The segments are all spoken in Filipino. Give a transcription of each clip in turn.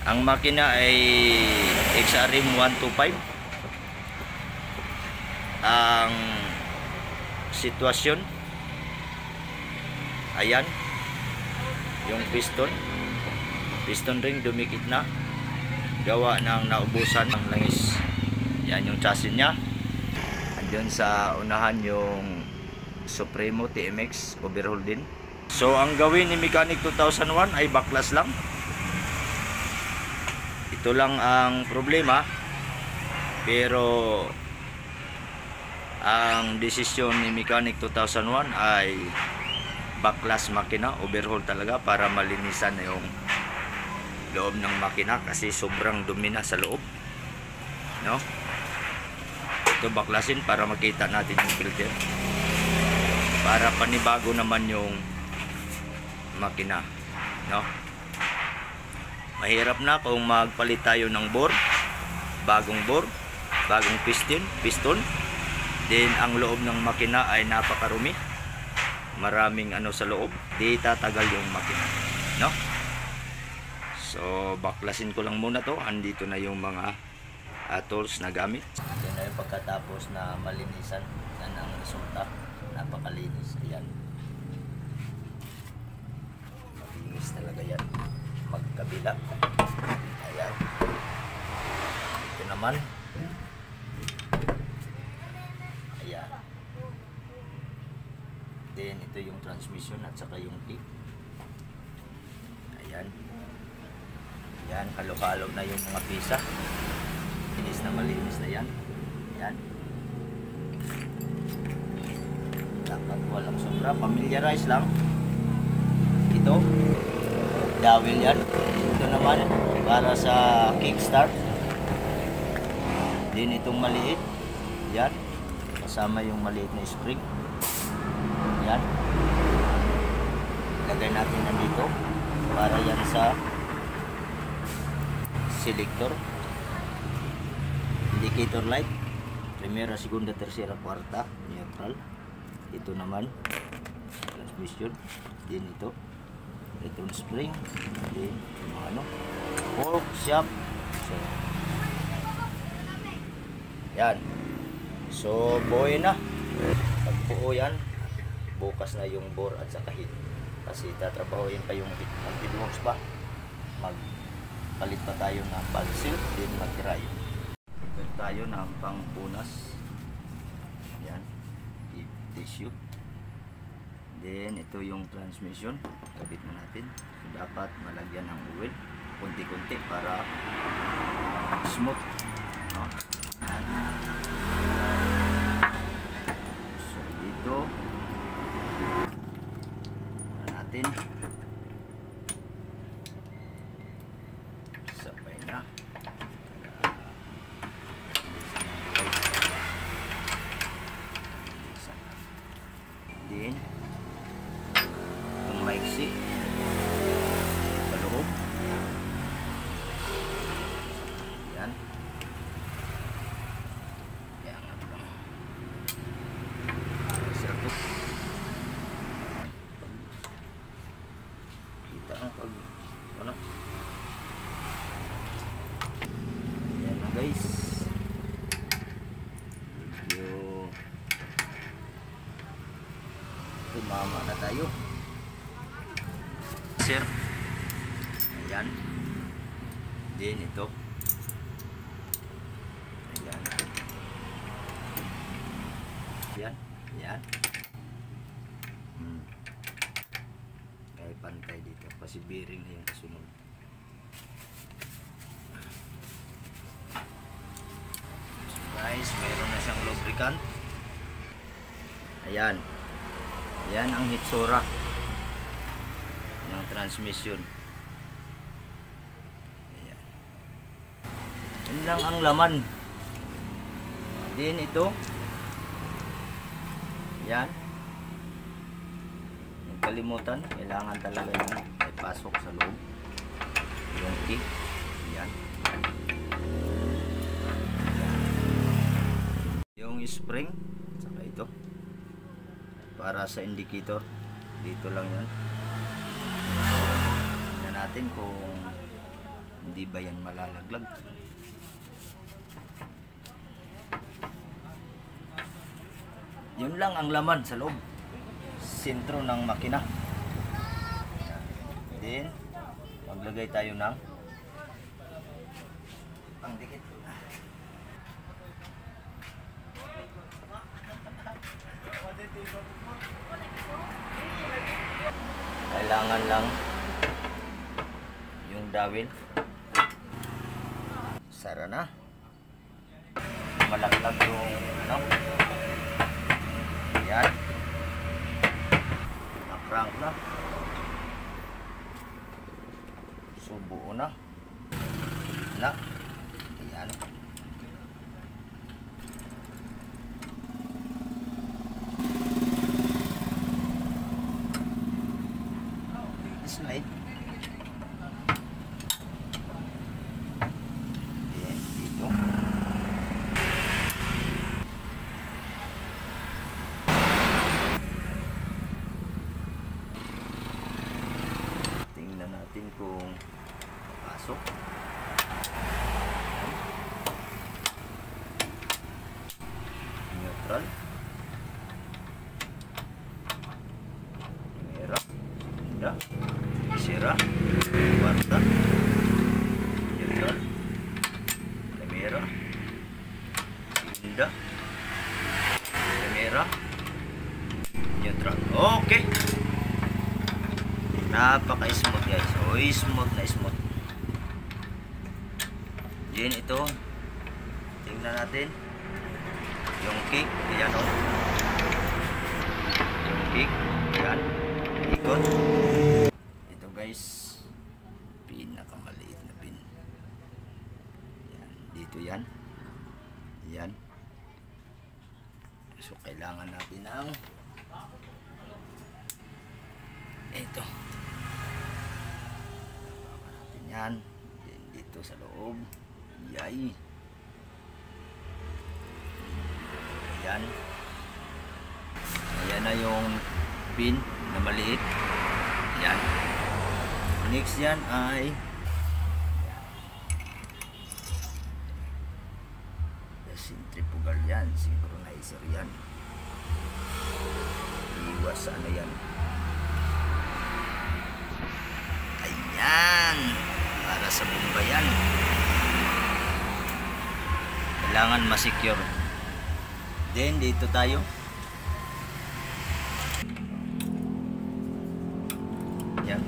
Ang makina ay XRM 125. Ang sitwasyon, ayan, yung piston ring dumikit na, gawa ng naubusan ng langis. Yan yung chassis nya. Andun sa unahan yung Supremo TMX overhaul din. So ang gawin ni Mechanic 2001 ay baklas lang. Ito lang ang problema, pero ang desisyon ni Mechanic 2001 ay baklas makina, overhaul talaga para malinisan na yung loob ng makina kasi sobrang dumi na sa loob, no? Ito baklasin para makita natin yung filter, para panibago naman yung makina, no? Mahirap na kung magpalit tayo ng bagong piston. Then ang loob ng makina ay napakarumi, maraming ano sa loob, di tatagal yung makina, no? So baklasin ko lang muna to. Andito na yung mga tools na gamit. Yan na yung pagkatapos na malinisan. Yan ang resulta, napakalinis. Ayan, malinis talaga yan, magkabila. Ayan, ito naman. Ayan, then ito yung transmission at saka yung tip. Ayan, yan, halo-halo na yung mga pisa. Malinis na yan. Yan, dapat walang sobra, familiarize lang. Ito dowel yan. Ito naman para sa kickstart. Din itong maliit, yan, kasama yung maliit na spring. Yan, lagay natin nandito para yan sa selector. Indicator light, primera, segunda, tercera, cuarta, neutral. Ito naman transmission. Din itong spring. Din ano, fork, shaft. So yan, so buoy na. Pag buo yan, bukas na yung bore at saka heat, kasi tatrabahoin pa yung anti-works pa. Magpalit pa tayo ng bag seal, din magtirayo tayo ng pangpunas. Yan, tissue. Then ito yung transmission, kabit na natin. So, dapat malagyan ng oil kunti-kunti para smooth, no? So dito natin sabay na. Din itong maiksi sa loob. Yan, yan lang. Kita ang pag ano. Yan na guys, tumama na tayo, sir. Ayan, din ito. Ayan, yan, yan. Kaya pantay dito kasi bearing na yung kasunod. So guys, mayroon na siyang lubricant. Ayan, yan ang hitsura ng transmission. Ayan, yun lang ang laman. Din ito, yan, yung kalimutan, kailangan talaga yung ay pasok sa loob yung key. Yan, yung spring, saka ito para sa indicator, dito lang yan. Tingnan natin kung Hindi ba yan malalaglag? Yun lang ang laman sa loob. Sentro ng makina. Then, maglagay tayo ng pangdikit. Kailangan lang yung dawil. Sara na. Malaglag yung ano. Yan. Crank na. So buo na. Na. Yan. Slide. Yan, dito. Tingnan natin kung pasok. Neutral. Primera. Segunda. Tercera. Cuarta. Neutral. Primera. Segunda. Primera. Neutral. Okay. Napaka-smooth guys. Oh, smooth na smooth. Yan ito. Tingnan natin. Yung kick. Yan o. Yung kick. Yan. Ikot. Ito guys. Pinakamaliit na pin. Yan. Dito yan. Yan. So kailangan natin ng ito. Yan. Dito sa loob. Yay. Ayan. Ayan na yung pin na maliit. Yan. Next yan ay centrifugal yan. Synchronizer yan. Iwas sa ano yan. Ayan. Para sa bomba yan. Kailangan ma-secure. Then dito tayo. Yan.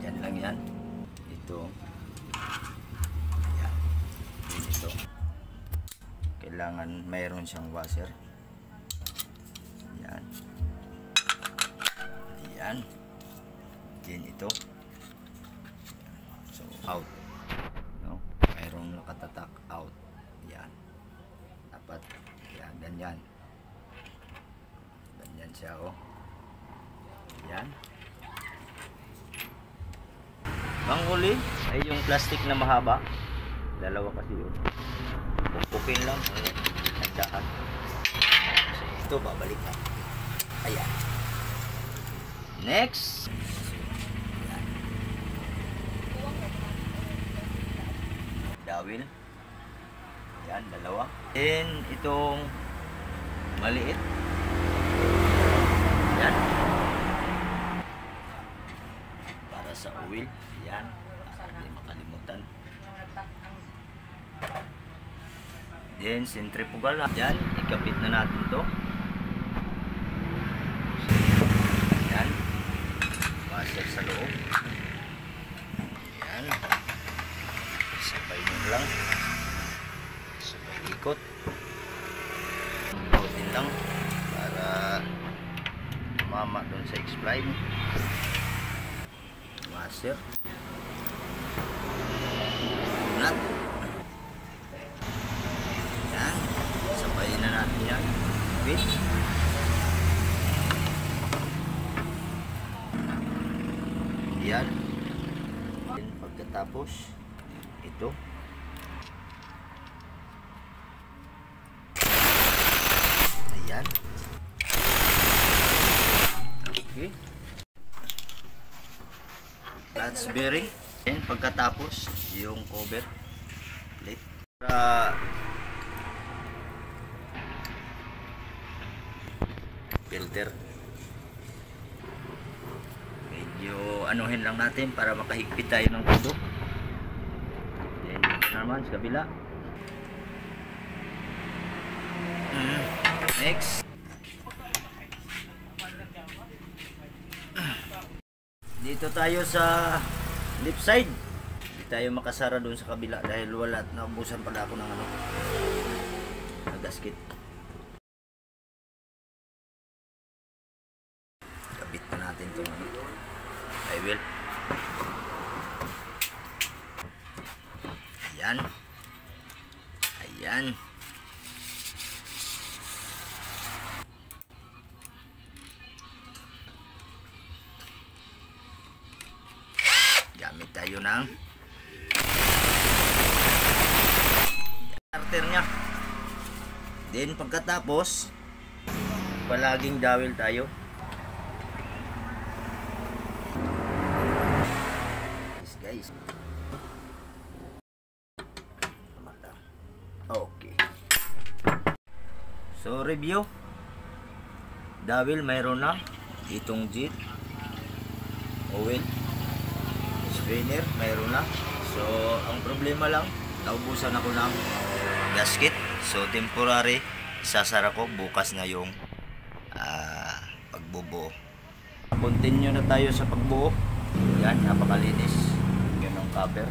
Yan lang yan. Ito. Yan. Then ito. Kailangan mayroon siyang washer. Yan. Yan. Then ito. So out. No? Mayroong nakatatak out. Yan. Dapat yan, ganyan. Ganyan siya oh. Yan. Panghuli ay yung plastic na mahaba. Dalawa kasi yun. Pupupin lang. Nagdaan. So ito babalik na. Ayan. Next. Ayan. Dawil. Yan, dalawa. Then, itong maliit. Yan. Para sa oil. Yan. Para hindi makalimutan. Then, centrifugal. Yan. Ikapit na natin to. Yan. Washer sa loob. Yan. Sabay nyo lang. Ikot. Ikutin lang para mama doon sa X-Spline. Washer. Nut. Yan. Sabayin na natin yan. Bit. Yan. Then pagkatapos ito. Ayan. Okay. Clutch bearing. Then pagkatapos yung cover plate para filter. Medyo anuhin lang natin para makahigpit tayo ng todo. Then ito naman sa kabila. Next. Dito tayo sa left side. Hindi tayo makasara doon sa kabila dahil wala at naubusan pala ako ng ano, gasket. Kapit na natin itong ano, I will. Ayan. Ayan. Gamit tayo ng starter nya. Then pagkatapos palaging dowel tayo. Guys. Okay. So review. Dowel mayroon na, itong jet, oil, strainer mayroon na. So ang problema lang, naubusan ako ng gasket. So temporary, sasara ko bukas na yung pagbubuo. Continue na tayo sa pagbuo. Yan, napakalinis. Yun ang cover.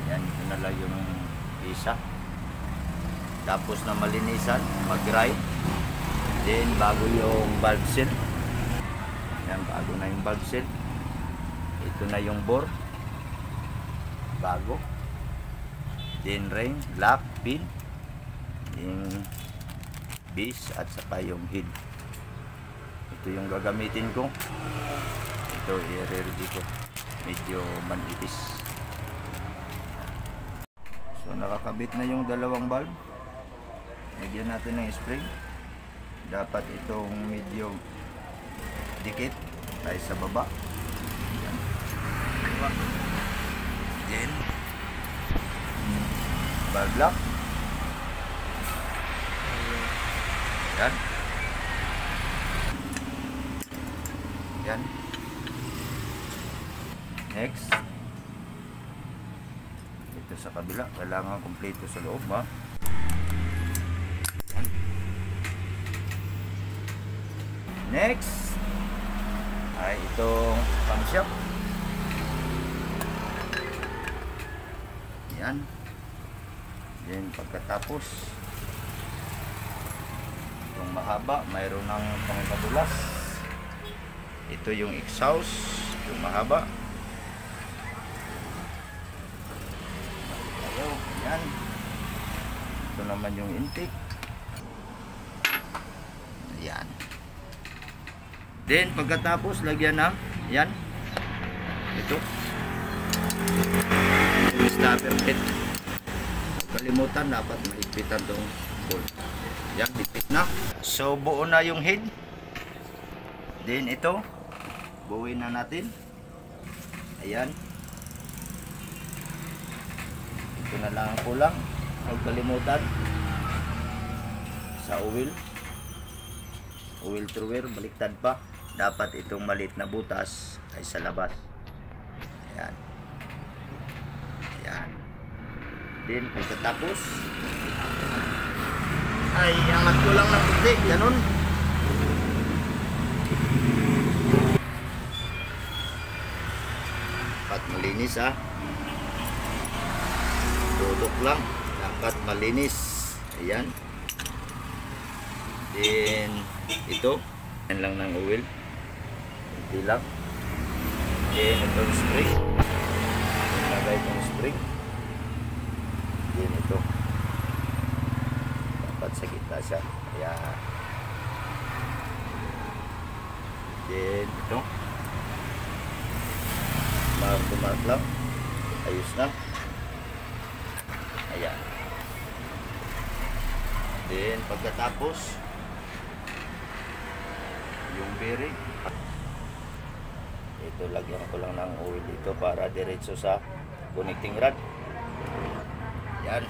Yan, ito na lang yung isa. Tapos na malinisan, mag-grind. Then bago yung valve seal. Yan, bago na yung valve seal. Ito na yung bore. Bago. Then ring, lock, pin. Yung base at saka yung head. Ito yung gagamitin ko. Ito i-ready ko. Medyo manipis. So nakakabit na yung dalawang valve. Lagyan natin ng spring. Dapat itong medyo dikit tayo sa baba. Yan. Then valve lock. Yan. Yan. Next. Ito sa kabila, kailangan kumpleto sa loob, ha? Yan. Next ay itong camshaft. Yan. Then pagkatapos itong mahaba, mayroon ng pangkadulas. Ito yung exhaust, yung mahaba. Yan. Ito naman yung intake. Yan. Then pagkatapos lagyan ng yan. Ito. Yung stopper head. Kalimutan, dapat mahigpitan tong bolt. Yan, higpit na. So buo na yung head. Then ito, buuin na natin. Ayan. Ito na lang ang kulang. Huwag kalimutan sa oil. Oil thrower, baliktad pa. Dapat itong maliit na butas ay sa labas. Ayan. Ayan. Then pagkatapos ay angat ko lang ng puti. Ganun. Dapat malinis, ha. Tutok lang. Dapat malinis. Ayan. Then ito. Yan lang ng oil. Hindi lang. Then itong spring. Lagay itong spring. Then ito. Dapat sa gitna siya. Ayan. Then ito. Mark lang. Ayos na. Ayan. Then pagkatapos yung bearing. Ito, lagyan ko lang ng oil dito para diretso sa connecting rod. Yan.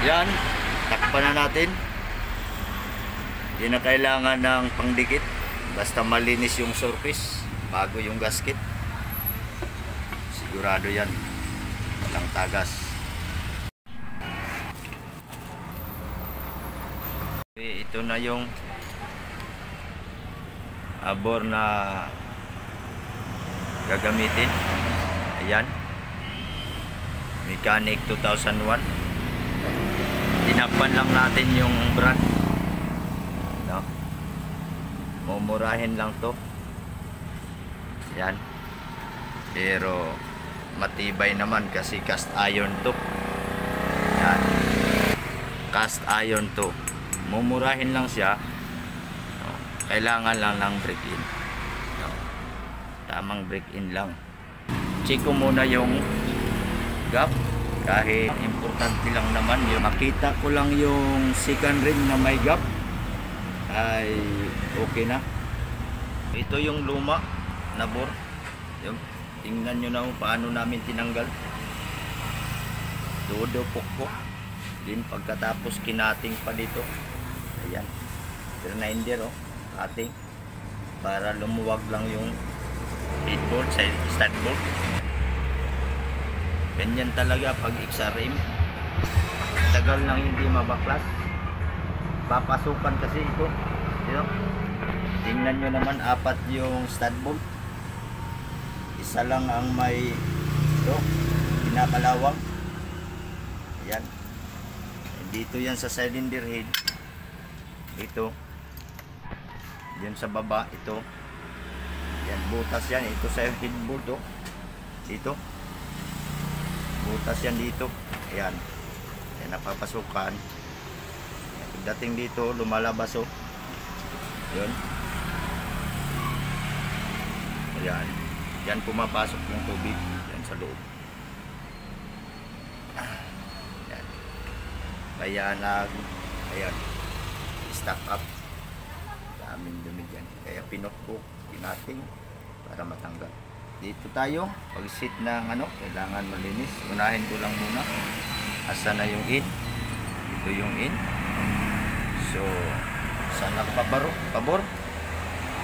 Yan. Takpan na natin. Hindi na kailangan ng pangdikit. Basta malinis yung surface bago yung gasket. Sigurado yan. Walang tagas. Okay, ito na yung bore na gagamitin. Ayan. Mechanic 2001. Tinakpan lang natin yung brand. No? Mumurahin lang to. Ayan. Pero matibay naman kasi cast iron to. Ayan. Cast iron to. Mumurahin lang siya. No? Kailangan lang ng break-in. No? Tamang break-in lang. Check ko muna yung gap. Kahit importante lang naman yung makita ko lang yung second ring na may gap ay okay na. Ito yung luma na bore. Yung, tingnan nyo na kung paano namin tinanggal. Dodo pokpok. Din pagkatapos kinating pa dito. Ayan. Grinder oh. Cutting. Para lumuwag lang yung headboard sa stud bolt. Ganyan talaga pag XRM. Tagal nang hindi mabaklas. Papasukan kasi ito. Dito. Tingnan nyo naman, 4 yung stud bolt. Isa lang ang may ito, pinakalawang. Ayan. Dito yan sa cylinder head. Ito. Diyan sa baba, ito. Yan, butas yan. Ito sa headboard oh. Dito. Butas yan dito. Ayan. Ayan, napapasukan. Pagdating dito, lumalabas oh. Yun. Ayan. Yan pumapasok yung tubig. Yan sa loob. Ayan. Kaya ayan. Stack up. Daming dumi dyan. Kaya pinokpok, pinating para matanggal. Dito tayo, pag sit ng kailangan malinis. Unahin ko lang muna. Asa na yung in? Ito yung in. So, saan pabor?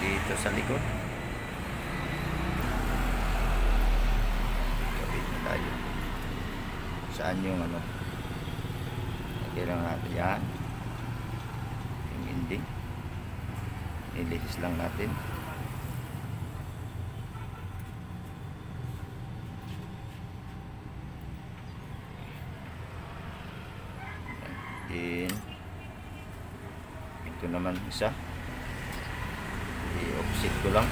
Dito sa likod. Kapit na tayo. Saan yung kailangan natin yan. Yung ending. Nilisis lang natin. Then ito naman isa, i-offset ko lang.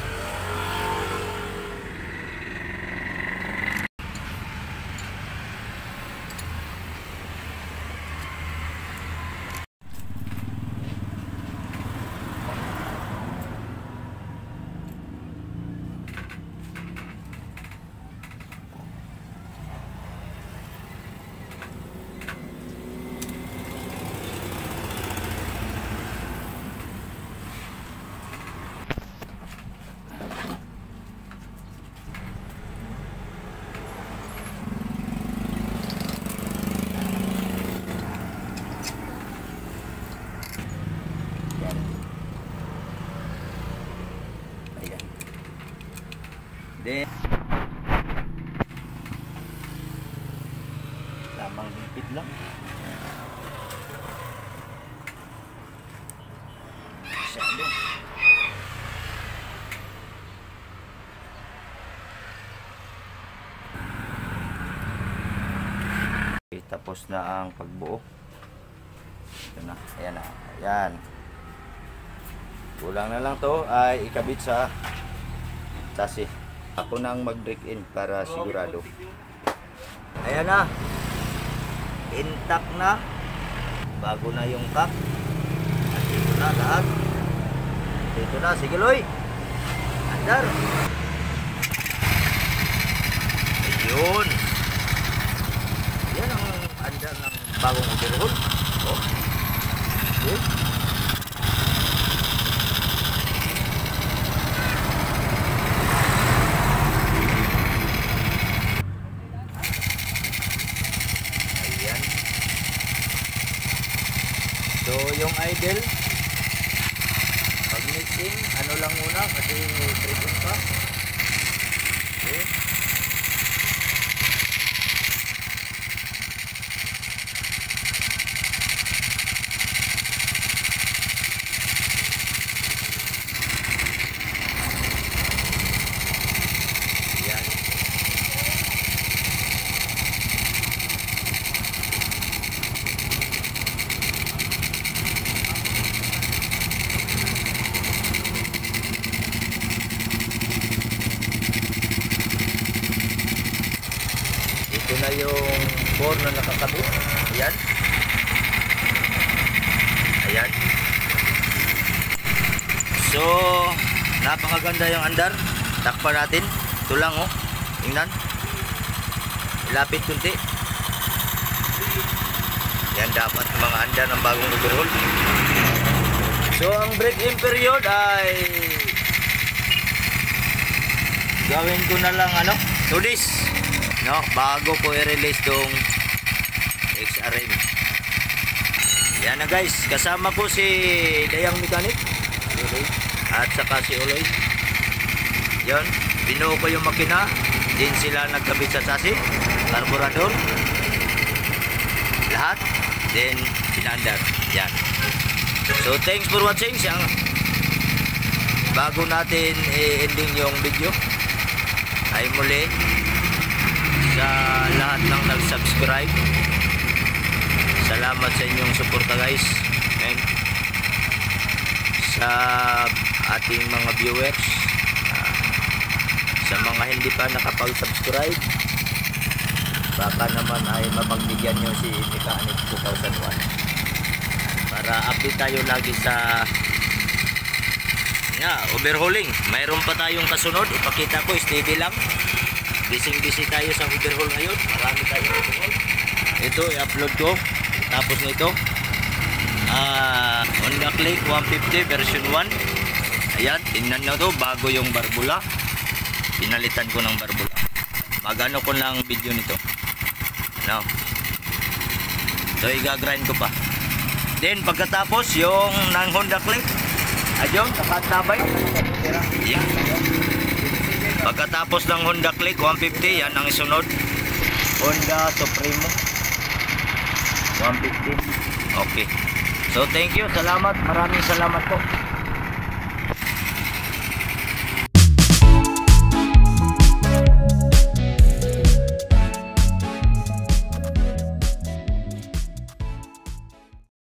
Then, lamang higpit lang. Masyado. Okay, tapos na ang pagbuo. Ito na. Ayan na. Ayan. Kulang na lang to ay ikabit sa chassis. Ako nang mag-break-in para sigurado. Ayan na. Intact na. Bago na yung cap. At dito na lahat. Dito na. Sige, Loy. Andar. Ayun. Yan ang andar ng bagong overhaul. Oh. Okay. yung idle, pag mixing, ano lang muna kasi tripping pa. Okay. Ito na yung bore na nakakabit. Ayan. Ayan. So, napakaganda yung andar. Takpan natin. Ito lang oh. Tingnan. Ilapit kunti. Yan dapat mga andar ng bagong overhaul. So, ang break-in period ay gawin ko na lang 2 days. No, bago ko i-release tong XRM. Yan na guys, kasama ko si Dayang Mechanic at saka si Oloy. Yan, binuo ko yung makina, din sila nagkabit sa chassis, carburetor, lahat, then pinandar. Yan. So thanks for watching. Bago natin i-ending yung video, ay muli sa lahat ng nag-subscribe, salamat sa inyong suporta guys, and sa ating mga viewers, sa mga hindi pa nakapag-subscribe, baka naman ay mapagbigyan nyo si Mechanic 2001 para update tayo lagi sa overhauling. Mayroon pa tayong kasunod, ipakita ko, steady lang. Busy tayo sa overhaul ngayon. Marami tayong overhaul. Ito i-upload ko. Tapos nito Honda Click 150 version 1. Ayan, tingnan nyo to, bago yung barbula. Pinalitan ko ng barbula. Magano ko lang video nito. So i-grind ko pa. Then pagkatapos yung ng Honda Click, ayun, nakatabay. Yan. Pagkatapos ng Honda Click 150, yan ang isunod. Honda Supremo 150. Okay. So thank you. Salamat. Maraming salamat po.